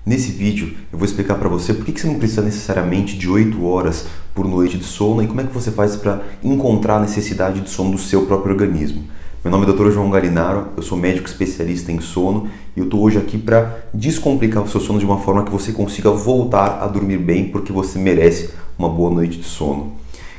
Nesse vídeo eu vou explicar para você por que você não precisa necessariamente de 8 horas por noite de sono e como é que você faz para encontrar a necessidade de sono do seu próprio organismo. Meu nome é Dr. João Galinaro, eu sou médico especialista em sono e eu estou hoje aqui para descomplicar o seu sono de uma forma que você consiga voltar a dormir bem porque você merece uma boa noite de sono.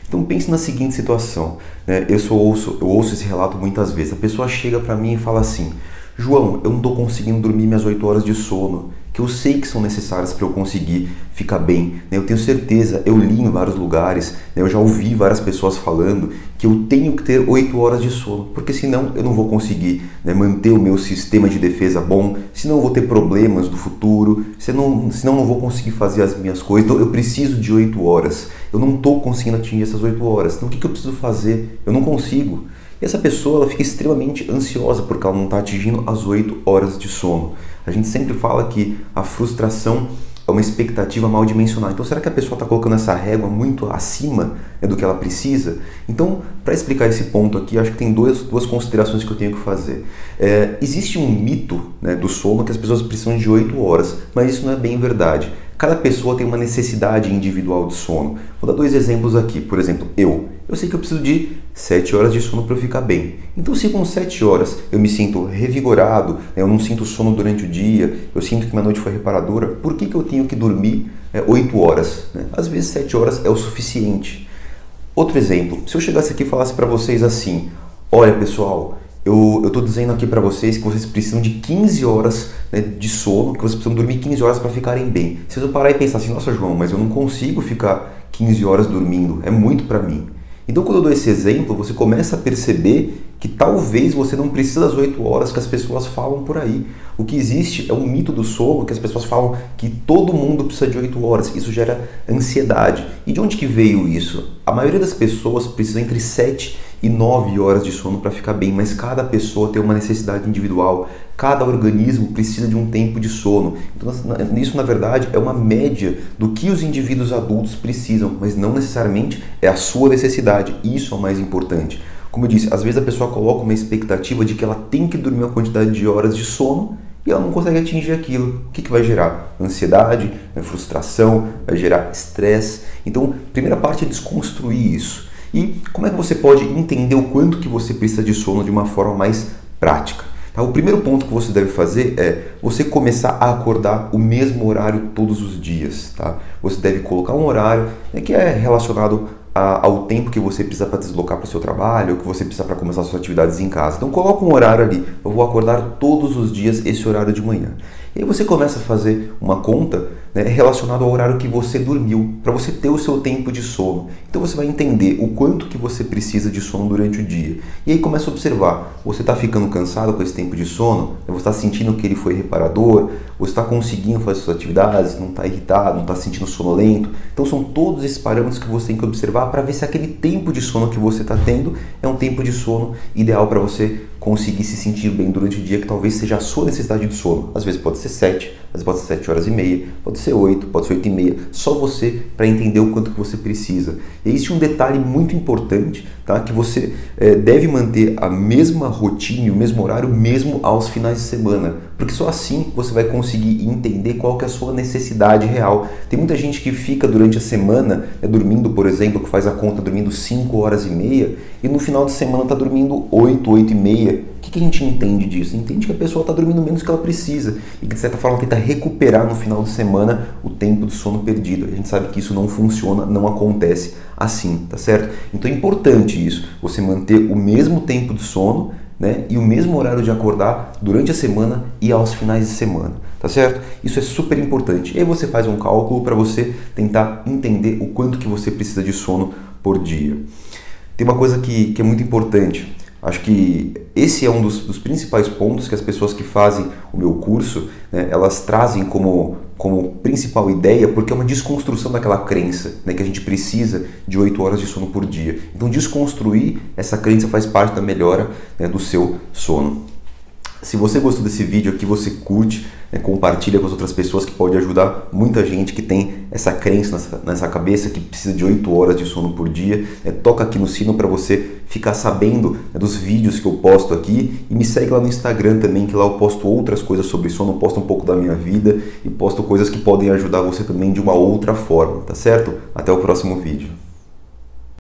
Então pense na seguinte situação, né? Eu ouço esse relato muitas vezes. A pessoa chega para mim e fala assim: João, eu não estou conseguindo dormir minhas 8 horas de sono, que eu sei que são necessárias para eu conseguir ficar bem. Eu tenho certeza, eu li em vários lugares, eu já ouvi várias pessoas falando que eu tenho que ter 8 horas de sono, porque senão eu não vou conseguir manter o meu sistema de defesa bom, senão eu vou ter problemas no futuro, senão eu não vou conseguir fazer as minhas coisas. Então eu preciso de 8 horas, eu não estou conseguindo atingir essas 8 horas, então o que eu preciso fazer? Eu não consigo. E essa pessoa ela fica extremamente ansiosa porque ela não está atingindo as 8 horas de sono. A gente sempre fala que a frustração é uma expectativa mal dimensionada. Então, será que a pessoa está colocando essa régua muito acima do que ela precisa? Então, para explicar esse ponto aqui, acho que tem duas considerações que eu tenho que fazer. Existe um mito do sono que as pessoas precisam de 8 horas, mas isso não é bem verdade. Cada pessoa tem uma necessidade individual de sono. Vou dar 2 exemplos aqui. Por exemplo, eu sei que eu preciso de 7 horas de sono para eu ficar bem. Então, se com 7 horas eu me sinto revigorado, eu não sinto sono durante o dia, eu sinto que minha noite foi reparadora, por que eu tenho que dormir 8 horas? Às vezes 7 horas é o suficiente. Outro exemplo, se eu chegasse aqui e falasse para vocês assim: olha pessoal, eu estou dizendo aqui para vocês que vocês precisam de 15 horas de sono, que vocês precisam dormir 15 horas para ficarem bem. Vocês vão parar e pensar assim: nossa João, mas eu não consigo ficar 15 horas dormindo, é muito para mim. Então, quando eu dou esse exemplo, você começa a perceber que talvez você não precise das 8 horas que as pessoas falam por aí. O que existe é um mito do sono, que as pessoas falam que todo mundo precisa de 8 horas. Isso gera ansiedade. E de onde que veio isso? A maioria das pessoas precisa entre 7 e 9 horas de sono para ficar bem, mas cada pessoa tem uma necessidade individual, cada organismo precisa de um tempo de sono. Então, isso na verdade é uma média do que os indivíduos adultos precisam, mas não necessariamente é a sua necessidade. Isso é o mais importante. Como eu disse, às vezes a pessoa coloca uma expectativa de que ela tem que dormir uma quantidade de horas de sono e ela não consegue atingir aquilo. O que vai gerar? Ansiedade, frustração, vai gerar estresse. Então, a primeira parte é desconstruir isso. E como é que você pode entender o quanto que você precisa de sono de uma forma mais prática? O primeiro ponto que você deve fazer é você começar a acordar o mesmo horário todos os dias. Você deve colocar um horário que é relacionado ao tempo que você precisa para deslocar para o seu trabalho, ou que você precisa para começar suas atividades em casa. Então coloca um horário ali, eu vou acordar todos os dias esse horário de manhã. E aí você começa a fazer uma conta relacionada ao horário que você dormiu, para você ter o seu tempo de sono. Então você vai entender o quanto que você precisa de sono durante o dia. E aí começa a observar, você está ficando cansado com esse tempo de sono? Você está sentindo que ele foi reparador? Você está conseguindo fazer suas atividades? Não está irritado? Não está sentindo sonolento? Então são todos esses parâmetros que você tem que observar para ver se aquele tempo de sono que você está tendo é um tempo de sono ideal para você conseguir se sentir bem durante o dia, que talvez seja a sua necessidade de sono. Às vezes pode ser 7, às vezes pode ser 7 horas e meia, pode ser 8, pode ser 8 e meia. Só você para entender o quanto que você precisa. E existe um detalhe muito importante, que você deve manter a mesma rotina, o mesmo horário, mesmo aos finais de semana. Porque só assim você vai conseguir entender qual que é a sua necessidade real. Tem muita gente que fica durante a semana dormindo, por exemplo, que faz a conta dormindo 5 horas e meia e no final de semana está dormindo 8, 8 e meia. O que a gente entende disso? Entende que a pessoa está dormindo menos do que ela precisa e que de certa forma tenta recuperar no final de semana o tempo de sono perdido. A gente sabe que isso não funciona, não acontece assim, tá certo? Então é importante isso, você manter o mesmo tempo de sono e o mesmo horário de acordar durante a semana e aos finais de semana, tá certo? Isso é super importante. E aí você faz um cálculo para você tentar entender o quanto que você precisa de sono por dia. Tem uma coisa que é muito importante. Acho que esse é um dos principais pontos que as pessoas que fazem o meu curso, elas trazem como principal ideia, porque é uma desconstrução daquela crença que a gente precisa de 8 horas de sono por dia. Então desconstruir essa crença faz parte da melhora do seu sono. Se você gostou desse vídeo aqui, você curte, compartilha com as outras pessoas, que pode ajudar muita gente que tem essa crença nessa cabeça que precisa de 8 horas de sono por dia. Toca aqui no sino para você ficar sabendo dos vídeos que eu posto aqui, e me segue lá no Instagram também, que lá eu posto outras coisas sobre sono, posto um pouco da minha vida e posto coisas que podem ajudar você também de uma outra forma, tá certo? Até o próximo vídeo.